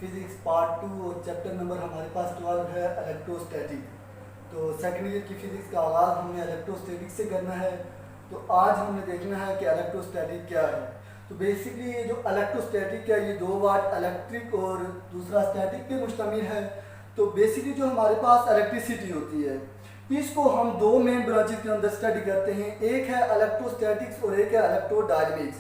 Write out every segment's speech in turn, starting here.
Physics part 2 और chapter number हमारे पास 12 है इलेक्ट्रोस्टैटिक। तो सेकेंड ईयर की फिजिक्स का आगाज़ हमने इलेक्ट्रोस्टैटिक से करना है। तो आज हमने देखना है कि इलेक्ट्रोस्टैटिक क्या है। तो बेसिकली ये जो इलेक्ट्रोस्टैटिक है ये दो वाट इलेक्ट्रिक और दूसरा स्टैटिक पे मुश्तमिल है। तो बेसिकली जो हमारे पास इलेक्ट्रिसिटी होती है इसको हम दो मेन ब्रांचेस के अंदर स्टडी करते हैं, एक है इलेक्ट्रोस्टैटिक्स और एक है इलेक्ट्रोडायनेमिक्स।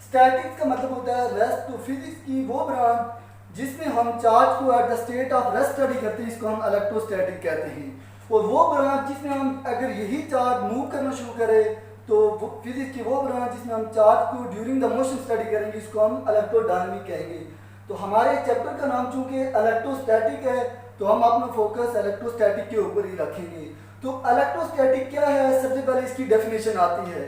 स्टैटिक्स का मतलब होता है रेस्ट। तो फिजिक्स की वो ब्रांच जिसमें हम चार्ज को at the state of rest study करते हैं इसको हम इलेक्ट्रोस्टैटिक कहते हैं। और वो ब्रांच जिसमें हम अगर यही चार्ज मूव करना शुरू करें तो फिजिक्स की वो ब्रांच जिसमें हम चार्ज को ड्यूरिंग द मोशन स्टडी करेंगे इसको हम इलेक्ट्रोडायनेमिक कहेंगे। तो हमारे चैप्टर का नाम चूंकि इलेक्ट्रोस्टैटिक है तो हम अपना फोकस इलेक्ट्रोस्टैटिक के ऊपर ही रखेंगे। तो इलेक्ट्रोस्टैटिक क्या है, सबसे पहले इसकी डेफिनेशन आती है।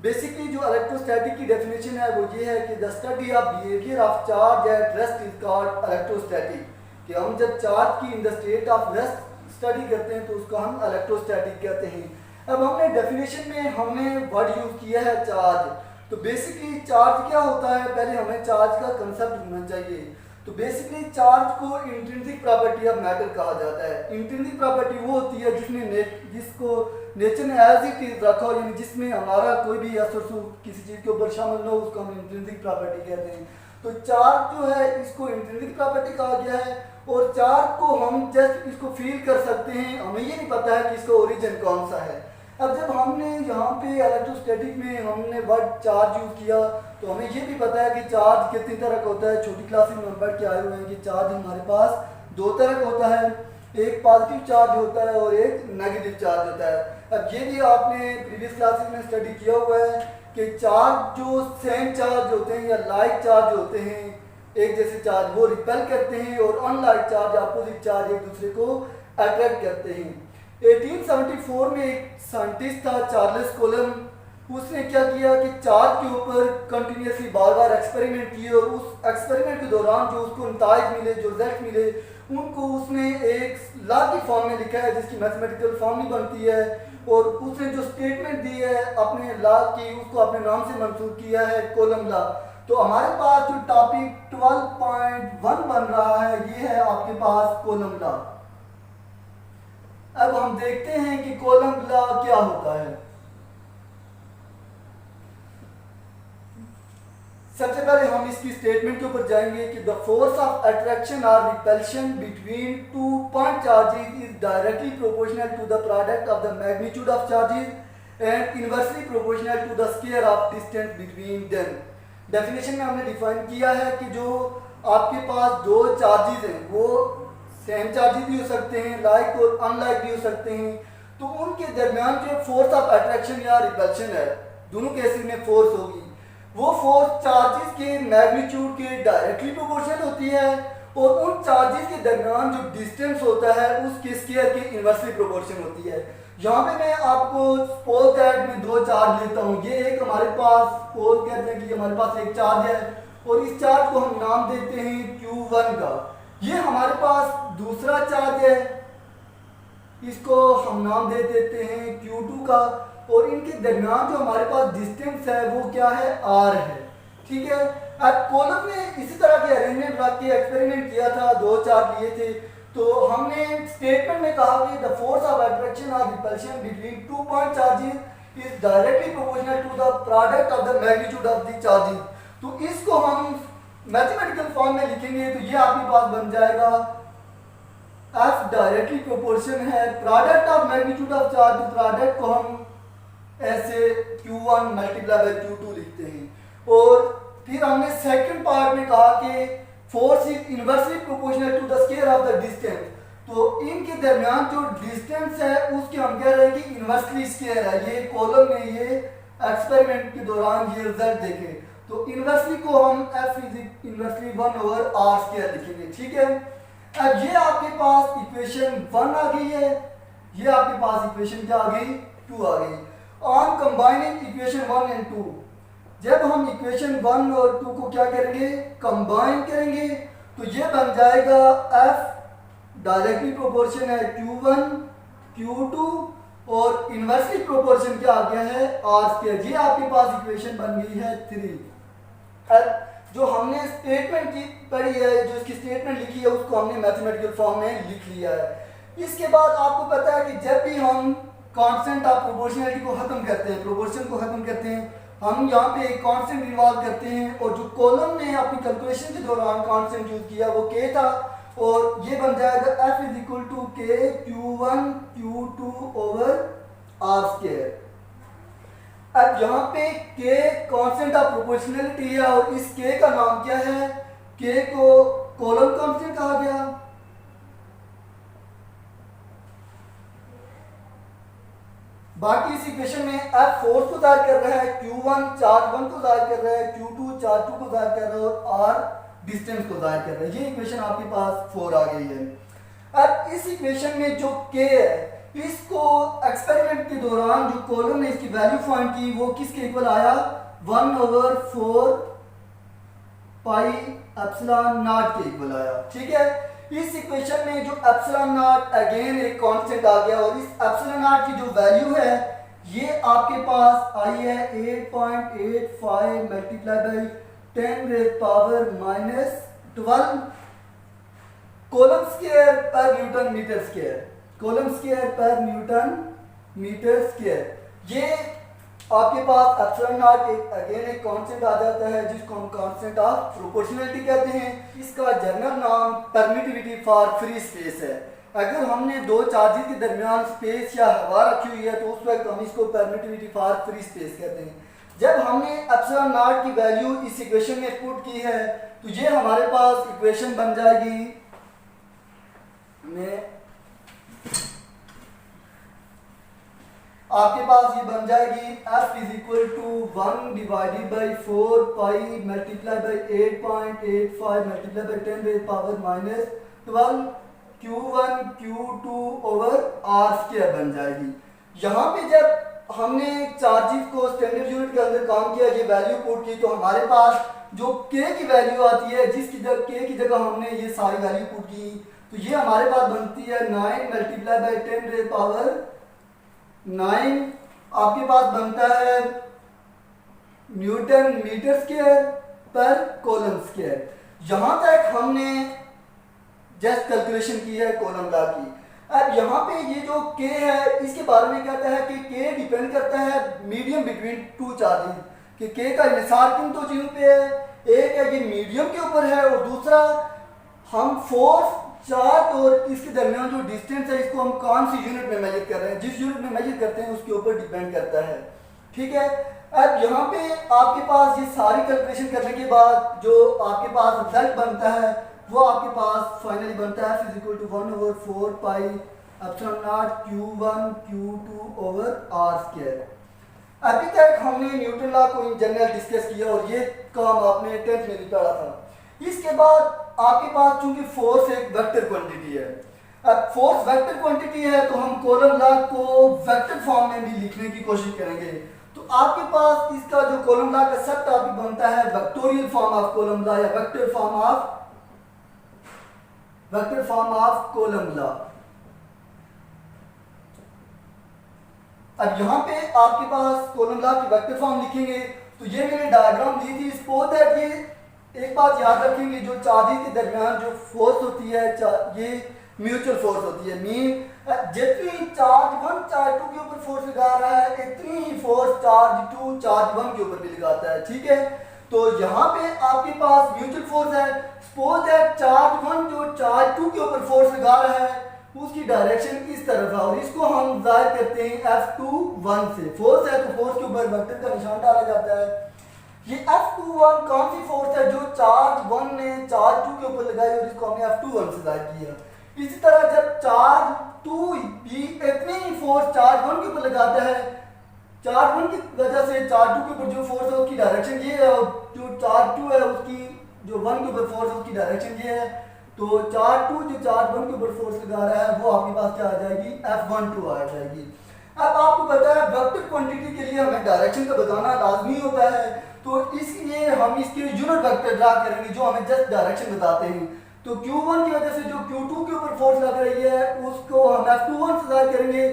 बेसिकली जो इलेक्ट्रोस्टैटिक की डेफिनेशन है वो ये है कि the study of behaviour of charge at rest is called electrostatic. कि हम जब चार्ज की in the state of rest study करते हैं तो उसको हम इलेक्ट्रोस्टैटिक कहते हैं। अब हमने डेफिनेशन में हमने वर्ड यूज किया है चार्ज। तो बेसिकली चार्ज क्या होता है, पहले हमें चार्ज का कंसेप्ट होना चाहिए। तो बेसिकली चार्ज को इंट्रिंसिक प्रॉपर्टी ऑफ मैटर कहा जाता है। इंट्रिंसिक प्रॉपर्टी वो होती है जिसको नेचर ने एज इट इज रखा हो, यानी जिसमें हमारा कोई भी असर किसी चीज़ के ऊपर शामिल न हो उसको हम इंट्रिंसिक प्रॉपर्टी कहते हैं। तो चार्ज जो है इसको इंट्रिंसिक प्रॉपर्टी कहा गया है और चार्ज को हम जस्ट इसको फील कर सकते हैं, हमें ये नहीं पता है कि इसका ओरिजिन कौन सा है। अब जब हमने यहाँ पे इलेक्ट्रोस्टैटिक में हमने वर्ड चार्ज यूज किया तो हमें ये भी पता है कि चार्ज कितनी तरह का होता है। छोटी क्लासेस में हम पढ़ के आए हुए हैं कि चार्ज हमारे पास दो तरह का होता है, एक पॉजिटिव चार्ज होता है और एक नेगेटिव चार्ज होता है। अब ये भी आपने प्रीवियस क्लासेस में स्टडी किया हुआ है कि चार्ज जो सेम चार्ज होते हैं या लाइक चार्ज होते हैं, एक जैसे चार्ज वो रिपेल करते हैं और अनलाइक चार्ज अपोजिट चार्ज एक दूसरे को अट्रैक्ट करते हैं। 1874 में एक साइंटिस्ट था चार्ल्स कोलम, उसने क्या किया कि चार्ज के ऊपर कंटिन्यूसली बार बार एक्सपेरिमेंट किए और उस एक्सपेरिमेंट के दौरान जो उसको नताइज मिले, जो रिजल्ट मिले, उनको उसने एक लॉ की फॉर्म में लिखा है जिसकी मैथमेटिकल फॉर्मूली बनती है और उसने जो स्टेटमेंट दी है अपने लॉ की उसको अपने नाम से मंसूब किया है कोलम लॉ। तो हमारे पास जो टॉपिक 12.1 बन रहा है ये है आपके पास कोलम लॉ। अब हम देखते हैं कि कोलम लॉ क्या होता है। सबसे पहले हम इसकी स्टेटमेंट के ऊपर जाएंगे कि द फोर्स ऑफ अट्रैक्शन और repulsion between two point charges is directly proportional to the product of the magnitude of charges and inversely proportional to the square of distance between them. Definition में हमने define किया है कि जो आपके पास दो charges हैं वो सेम चार्जेस भी हो सकते हैं, लाइक और अनलाइक भी हो सकते हैं। तो उनके दरमियान जो फोर्स ऑफ अट्रैक्शन या रिपल्शन है दोनों केसेस में फोर्स होगी, वो फोर्स चार्जेस के मैग्नीट्यूड के डायरेक्टली प्रोपोर्शनल होती है और उन चार्जेस के दरमियान जो डिस्टेंस होता है उसके स्क्वायर के इनवर्सली प्रोपोर्शनल होती है। यहाँ पे मैं आपको सपोज दैट मैं दो चार्ज लेता हूँ, ये एक हमारे पास सपोज कहते हैं कि हमारे पास एक चार्ज है और इस चार्ज को हम नाम देते हैं Q1 का। ये हमारे पास दूसरा चार्ज है, इसको हम नाम दे देते हैं Q2 का और इनके दरमियान जो हमारे पास डिस्टेंस है वो क्या है, R है। ठीक है। अब कोलम ने इसी तरह के अरेंजमेंट रख के एक्सपेरिमेंट किया था, दो चार्ज लिए थे। तो हमने स्टेटमेंट में कहा कि द फोर्स ऑफ अट्रैक्शन और repulsion between two point charges is directly proportional to the product of the magnitude of the charges. तो इसको हम मैथमेटिकल फॉर्म में लिखेंगे तो ये आपके पास बन जाएगा F डायरेक्टली प्रोपोर्शन है product of magnitude of charge. Product को हम ऐसे Q1 मल्टीप्लाई बाय Q2 लिखते हैं। और फिर हमने सेकंड पार्ट में कहा कि force is inversely proportional to the square of the distance. तो इनके दरमियान जो डिस्टेंस है उसके हम कह रहे हैं कि इनवर्सली स्क्वायर है। ये कॉलम में ये एक्सपेरिमेंट के दौरान ये रिजल्ट देखे तो इनवर्सली को हम F इज इनवर्सली 1/r² लिखेंगे। ठीक है। अब ये आपके पास इक्वेशन 1 आ गई है, ये आपके पास इक्वेशन क्या आ गई, 2 आ गई। ऑन कंबाइनिंग इक्वेशन 1 एंड 2, जब हम इक्वेशन 1 और 2 को क्या करेंगे, कंबाइन करेंगे तो ये बन जाएगा F डायरेक्टली प्रोपोर्शन है Q1 Q2 और इनवर्सली प्रोपोर्शन क्या आ गया है, R²। ये आपके पास इक्वेशन बन गई है 3। जो हमने स्टेटमेंट की पढ़ी है, जो इसकी स्टेटमेंट लिखी है, उसको हमने मैथमेटिकल फॉर्म में लिख लिया है। इसके बाद आपको पता है कि जब भी हम कांस्टेंट ऑफ प्रोपोर्शनलिटी को खत्म करते हैं, प्रोपोर्शन को खत्म करते हैं, हम यहाँ पे एक कांस्टेंट इन्वॉल्व करते हैं, और जो कॉलम ने अपनी कैलकुलेशन के दौरान कांस्टेंट यूज किया वो k था, और ये बन जाएगा f is equal to k q1 q2 over r square. अब यहाँ पे k कांस्टेंट ऑफ प्रोपोर्शनलिटी है, और इस k का नाम क्या है? k को कॉलम कांस्टेंट कहा गया। बाकी इस इक्वेशन में f फोर्स को जाहिर कर रहा है, q1 चार्ज 1 को जाहिर कर रहा है, q2 चार्ज 2 को जाहिर कर रहा है, और r डिस्टेंस को जाहिर कर रहा है। ये इक्वेशन आपके पास 4 आ गई है। अब इस इक्वेशन में जो k है, इसको एक्सपेरिमेंट के दौरान जो कॉलम ने इसकी वैल्यू फाइंड की वो किसके इक्वल आया? 1/4 पाई एप्सिलॉन नॉट के इक्वल आया। ठीक है, इस इक्वेशन में जो एप्सिलॉन नॉट अगेन एक कांस्टेंट आ गया, और इस एप्सिलॉन नॉट की जो वैल्यू है ये आपके पास आई है 8.85 multiply by 10 raise power -12 coulomb square पर newton metre square, coulomb square पर न्यूटन मीटर स्क्वायर। ये आपके पास एप्सिलॉन नॉट एक अगेन एक कांस्टेंट आ जाता है, जिसको हम कांस्टेंट ऑफ प्रोपोर्शनलिटी कहते हैं। इसका जनरल नाम परमिटिविटी फॉर फ्री स्पेस है। अगर हमने दो चार्जेस के दरमियान स्पेस या हवा रखी हुई है तो उस वक्त हम इसको परमिटिविटी फॉर फ्री स्पेस कहते हैं। जब हमने एप्सिलॉन नॉट की वैल्यू इस इक्वेशन में पुट की है तो ये हमारे पास इक्वेशन बन जाएगी, आपके पास ये बन जाएगी f is equal to 1 divided by 4 pi multiply by 8.85 multiply by 10 raise power -12 q1 q2 over r square बन जाएगी। यहाँ पे जब हमने चार्जेस को स्टैंडर्ड यूनिट के अंदर काम किया, ये वैल्यू पुट की, तो हमारे पास जो k की वैल्यू आती है, जिसकी जगह k की जगह हमने ये सारी वैल्यू पुट की, तो ये हमारे पास बनती है 9 मल्टीप्लाई बाई 10 रेज़ पावर 9, आपके पास बनता है न्यूटन मीटर स्क्वायर पर कॉलम स्क्वायर। यहां तक हमने जस्ट कैलकुलेशन की है कॉलम लॉ की। अब यहाँ पे ये जो k है इसके बारे में कहता है कि k डिपेंड करता है मीडियम बिटवीन टू चार्जेस, कि k का इंहिसार किन दो चीजों पे है, एक है ये मीडियम के ऊपर है, और दूसरा हम फोर्स चार्ज और इसके दरमियान जो डिस्टेंस है इसको हम कौन सी यूनिट में मेजर कर रहे हैं, जिस यूनिट में मेजर करते हैं उसके ऊपर डिपेंड करता है। ठीक है, अब यहाँ पे आपके पास ये सारी कैलकुलेशन करने के बाद जो आपके पास रिजल्ट बनता है वो आपके पास फाइनली बनता है f is equal to 1/4 pi epsilon naught q1 q2 over r square. अभी तक हमने न्यूटन लॉ को इन जनरल डिस्कस किया और ये काम आपने 10th में भी पढ़ा था। इसके बाद आपके पास चूंकि फोर्स एक वेक्टर क्वांटिटी है, अब फोर्स वेक्टर क्वांटिटी है तो हम कॉलम लॉ को वेक्टर फॉर्म में भी लिखने की कोशिश करेंगे। तो आपके पास इसका जो कॉलम लॉ का सब टॉपिक बनता है vectorial form of Coulomb law या vector form of Coulomb law. अब यहाँ पे आपके पास कॉलम लॉ की वेक्टर फॉर्म लिखेंगे तो ये मैंने डायग्राम दी थी। सपोज दैट ये एक बात याद रखेंगे, जो चार्जेस के दरमियान जो फोर्स होती है ये म्यूचुअल फोर्स होती है। मीन जितनी चार्ज 1 चार्ज 2 के ऊपर फोर्स लगा रहा है इतनी ही फोर्स चार्ज 2 चार्ज 1 के ऊपर भी लगाता है। ठीक है, तो यहाँ पे आपके पास म्यूचुअल फोर्स है। सपोज दैट चार्ज 1 जो चार्ज 2 के ऊपर फोर्स लगा रहा है उसकी डायरेक्शन इस तरफ है, और इसको हम जाहिर करते हैं F21 से। फोर्स है तो फोर्स के ऊपर वेक्टर का निशान डाला जाता है। ये F21 कौन सी फोर्स है? जो चार्ज 1 ने चार्ज 2 के ऊपर लगाई और इसको हमने F21 से जाहिर किया। इसी तरह जब चार्ज 2 भी इतनी ही फोर्स चार्ज 1 के ऊपर लगाता है, चार्ज 1 की वजह से चार्ज 2 के ऊपर जो फोर्स है उसकी डायरेक्शन ये है, और जो चार्ज 2 है उसकी जो 1 के ऊपर फोर्स है उसकी डायरेक्शन ये है। तो चार्ज 2 जो चार्ज 1 के ऊपर फोर्स लगा रहा है वो आपके पास क्या आ जाएगी? F12 आ जाएगी। अब आपको पता है वेक्टर क्वांटिटी के लिए हमें डायरेक्शन का बताना लाजमी होता है, तो इसलिए हम इसके यूनिट वेक्टर ड्रा करेंगे जो हमें जस्ट डायरेक्शन बताते हैं। तो Q1 की वजह से जो Q2 के ऊपर फोर्स लग रही है उसको हम F21 से जाहिर करेंगे,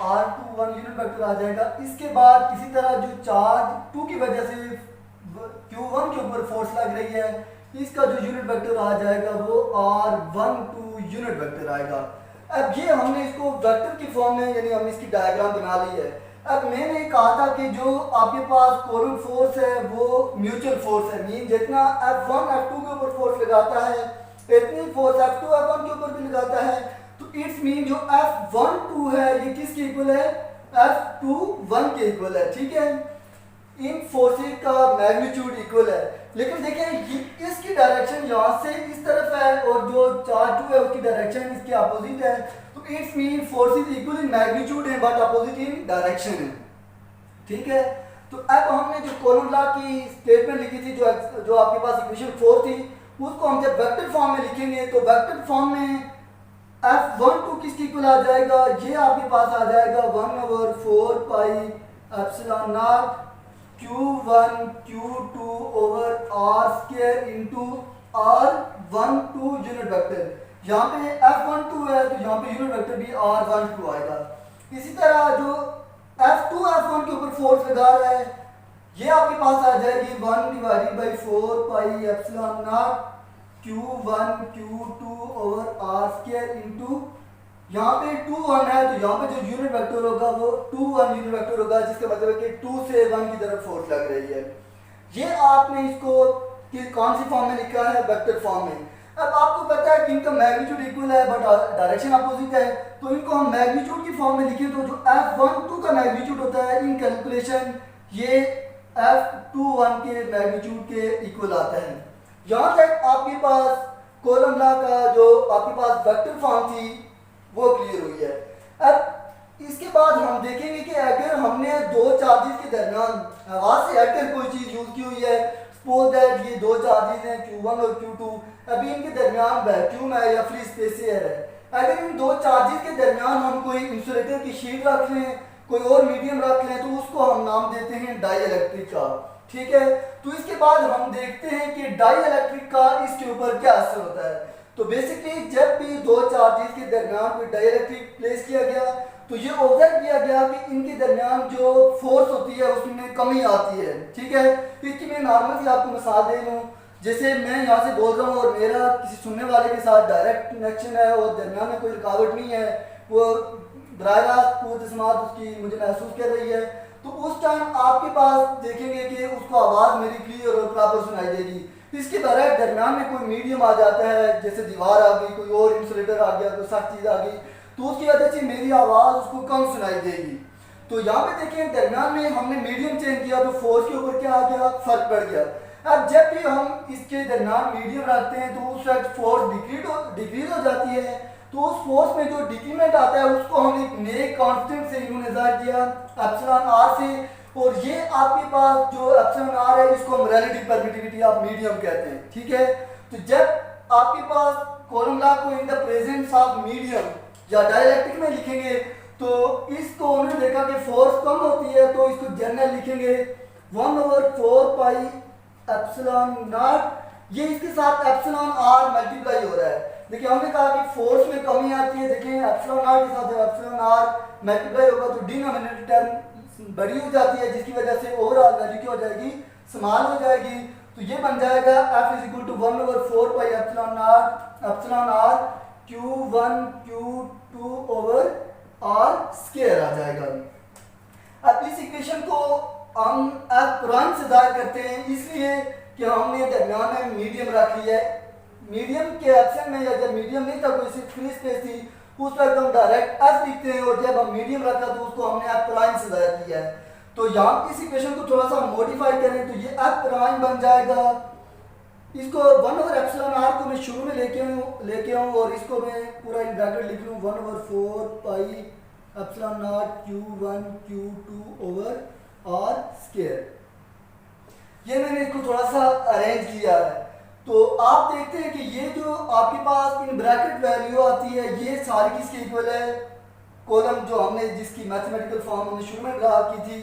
R21 यूनिट वेक्टर आ जाएगा। इसके बाद इसी तरह जो चार्ज 2 की वजह से Q1 के ऊपर फोर्स लग रही है, इसका जो यूनिट वेक्टर आ जाएगा वो R12 यूनिट वेक्टर आएगा। अब ये हमने इसको वेक्टर की फॉर्म में यानी हमने इसकी डायग्राम बना ली है। अब मैंने कहा था कि जो आपके पास कोलम फोर्स है वो म्यूचुअल फोर्स है, मीन जितना F1 F2 के ऊपर फोर्स लगाता है इतनी फोर्स F2 F1 के ऊपर भी लगाता है। तो इट्स मीन जो F12 है ये किसके इक्वल है, F21 के इक्वल है। ठीक है, इन फोर्सेस का मैग्नीट्यूड इक्वल है। लेकिन देखें इसकी डायरेक्शन यहाँ से इस तरफ है और जो चार्ज 2 है उसकी डायरेक्शन इसके अपोजिट है। तो it's mean forces equal in magnitude है बट अपोजिट इन डायरेक्शन है। ठीक है, तो अब हमने जो कॉलम लॉ की स्टेटमेंट लिखी थी, जो आपके पास इक्वेशन 4 थी, उसको हम जब वेक्टर फॉर्म में लिखेंगे तो वेक्टर फॉर्म में F12 किसकी इक्वल आ जाएगा, ये आपके पास आ जाएगा 1/4 pi epsilon naught Q1 Q2 over R square into R12 unit vector. यहाँ पे F12 है तो यहाँ पे यूनिट वेक्टर भी R12 आएगा। इसी तरह जो F2 F1 के ऊपर फोर्स लगा रहा है ये आपके पास आ जाएगी 1/4 pi epsilon naught Q1 Q2 over R square into यहाँ पे 2 1 है तो यहाँ पे जो यूनिट वेक्टर होगा वो 2 1 यूनिट वेक्टर होगा, जिसका मतलब है कि 2 से 1 की तरफ फोर्स लग रही है। ये आपने इसको कौन सी फॉर्म में लिखा है, वेक्टर फॉर्म में। अब आपको पता है कि इनका मैग्नीट्यूड इक्वल है बट डायरेक्शन अपोजिट है, तो इनको हम मैग्नीट्यूड की फॉर्म में लिखें तो जो F12 का मैग्नीट्यूड होता है इन कैलकुलेशन ये F21 के मैग्नीट्यूड के इक्वल आता है। यहाँ तक आपके पास कॉलम लॉ का जो आपके पास वेक्टर फॉर्म थी वो क्लियर हुई है। अब इसके बाद हम देखेंगे कि अगर हमने दो चार्जेस के दरमियान हवा से हटकर कोई चीज यूज की हुई है, सपोज दैट ये दो चार्जेस हैं Q1 और Q2, अभी इनके दरमियान वैक्यूम है या फ्री स्पेस एयर है, अगर इन दो चार्जेस के दरमियान हम कोई इंसुलेटर की शीट रख लें, कोई और मीडियम रख लें तो उसको हम नाम देते हैं डाई इलेक्ट्रिक का। ठीक है, तो इसके बाद हम देखते हैं कि डाई इलेक्ट्रिक का इसके ऊपर क्या असर होता है। तो बेसिकली जब भी दो चार्जेस के दरमियान कोई डाई इलेक्ट्रिक प्लेस किया गया तो ये ऑब्जर्व किया गया कि इनके दरमियान जो फोर्स होती है उसमें कमी आती है। ठीक है, इसकी मैं नॉर्मल सी आपको मिसाल दे लूँ, जैसे मैं यहाँ से बोल रहा हूँ और मेरा किसी सुनने वाले के साथ डायरेक्ट कनेक्शन है और दरमियान में कोई रुकावट नहीं है, वो बराह रास्त कुव्वत समात उसकी मुझे महसूस कर रही है, तो उस टाइम आपके पास देखेंगे कि उसको आवाज़ मेरी क्लियर और प्रॉपर सुनाई देगी। इसके बरक्स दरमियान में कोई मीडियम आ जाता है, जैसे दीवार आ गई, कोई और इंसुलेटर आ गया, कोई सख्त चीज़ आ गई, तो उसकी वजह से मेरी आवाज़ उसको कम सुनाई देगी। तो यहाँ पे देखें दरमियान में हमने मीडियम चेंज किया तो फोर्स के ऊपर क्या आ गया, फर्क पड़ गया। अब जब भी हम इसके दरमियान मीडियम रखते हैं तो उस वक्त फोर्स डिक्रीज हो जाती है, तो उस फोर्स में जो डिक्रीमेंट आता है उसको हम एक नए कांस्टेंट से इन्होंने ज़ाहिर किया एप्सिलॉन आर से, और ये आपके पास जो एप्सिलॉन आर है इसको हम रिलेटिव परमिटिविटी ऑफ मीडियम कहते हैं। ठीक है, तो जब आपके पास कॉलम लॉ को in the presence of medium या डाइलेक्ट्रिक में लिखेंगे तो इसको उन्होंने देखा कि फोर्स कम होती है तो इसको जनरल लिखेंगे 1/4 पाई एप्सिलॉन नॉट, ये इसके साथ एप्सिलॉन आर मल्टीप्लाई हो रहा है। देखिए हमने कहा कि फोर्स में कमी आती है, देखिए एप्सिलॉन आर के साथ जब एप्सिलॉन आर मल्टीप्लाई होगा तो डिनोमिनेटर टर्म बड़ी हो जाती है, जिसकी वजह से ओवरऑल वैल्यू क्या हो जाएगी, स्मॉल हो जाएगी। तो ये बन जाएगा F = 1/4 pi epsilon r Q1 Q2 over R square आ जाएगा। अब इस इक्वेशन को हम F1 से ज़ाहिर करते हैं, इसलिए कि हमने दरमियान में मीडियम रख लिया है। मीडियम के एब्सेंट में या जब मीडियम नहीं था, कोई सिर्फ फ्री स्पेस थी, उस वक्त हम डायरेक्ट F लिखते हैं, और जब हम मीडियम रखा तो उसको हमने F' से ज़ाहिर किया है। तो यहाँ इस इक्वेशन को थोड़ा सा मॉडिफाई करें तो ये F' बन जाएगा। इसको 1/एप्सिलॉन आर को मैं शुरू में लेके आऊँ और इसको मैं पूरा इन ब्रैकेट लिख लूँ 1/4 pi epsilon naught Q1 Q2 over R square. ये मैंने इसको थोड़ा सा अरेंज किया है। तो आप देखते हैं कि ये जो आपके पास इन ब्रैकेट वैल्यू आती है ये सारी किसके इक्वल है, कॉलम जो हमने जिसकी मैथमेटिकल फॉर्म हमने शुरू में ड्रा की थी,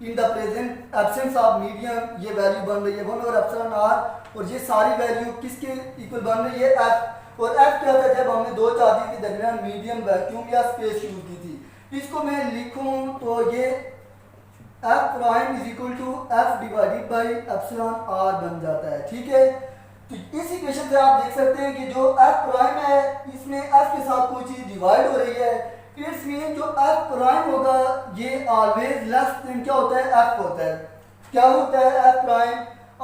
in the present absence of medium ये वैल्यू बन रही है 1/एप्सिलॉन आर, और ये सारी वैल्यू किसके इक्वल बन रही है, F। और F क्या था, जब हमने दो चार्जेस के दरमियान मीडियम वैक्यूम या स्पेस यूज की थी। इसको मैं लिखूं तो ये f prime is equal to f divided by epsilon r बन जाता है। ठीक है, तो इस इक्वेशन से आप देख सकते हैं कि जो एफ प्राइम है इसमें एफ के साथ कोई चीज डिवाइड हो रही है, इट्स मीन जो एफ प्राइम होगा ये ऑलवेज लेस देन क्या होता है, एफ होता है। क्या होता है F prime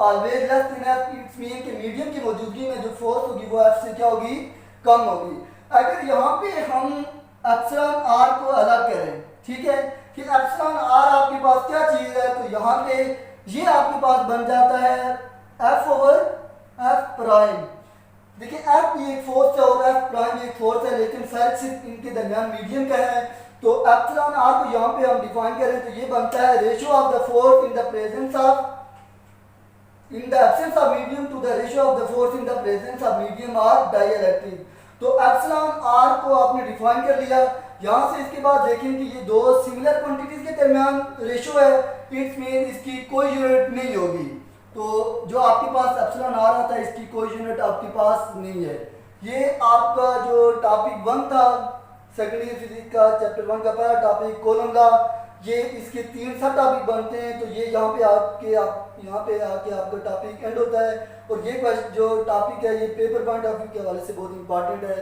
always less than F, it's mean कि मीडियम की मौजूदगी में जो फोर्स होगी वो एफ से क्या होगी, कम होगी। अगर यहाँ पे हम एप्सिलॉन आर को अलग करें, ठीक है, कि एप्सिलॉन आर आपके पास क्या चीज है, तो यहाँ पे ये आपके पास बन जाता है एफ ओवर एफ प्राइम। देखिए एफ भी एक फोर्स है और एफ प्राइम एक फोर्स है, लेकिन फर्क सिर्फ इनके दरमियान मीडियम का है। तो एप्सिलॉन आर को यहाँ पे हम डिफाइन करें तो ये बनता है ratio of the force in the presence of, in the absence of medium to the ratio of the force in the presence of medium or dielectric। तो एप्सिलॉन आर को आपने डिफाइन कर लिया। यहाँ से इसके बाद देखें कि ये दो सिमिलर क्वांटिटीज के दरमियान रेशियो है, इट्स मीन इसकी कोई यूनिट नहीं होगी। तो जो आपके पास एप्सिलॉन आर आता है इसकी कोई यूनिट आपके पास नहीं है। ये आपका जो टॉपिक 1 था सेकेंड ईयर फिजिक्स का चैप्टर 1 का पहला टॉपिक कॉलम लॉ, ये इसके 3 सब टॉपिक बनते हैं। तो ये यहाँ पे आके आपका टॉपिक एंड होता है। और ये जो टॉपिक है ये पेपर पॉइंट ऑफ व्यू के हवाले से बहुत इंपॉर्टेंट है।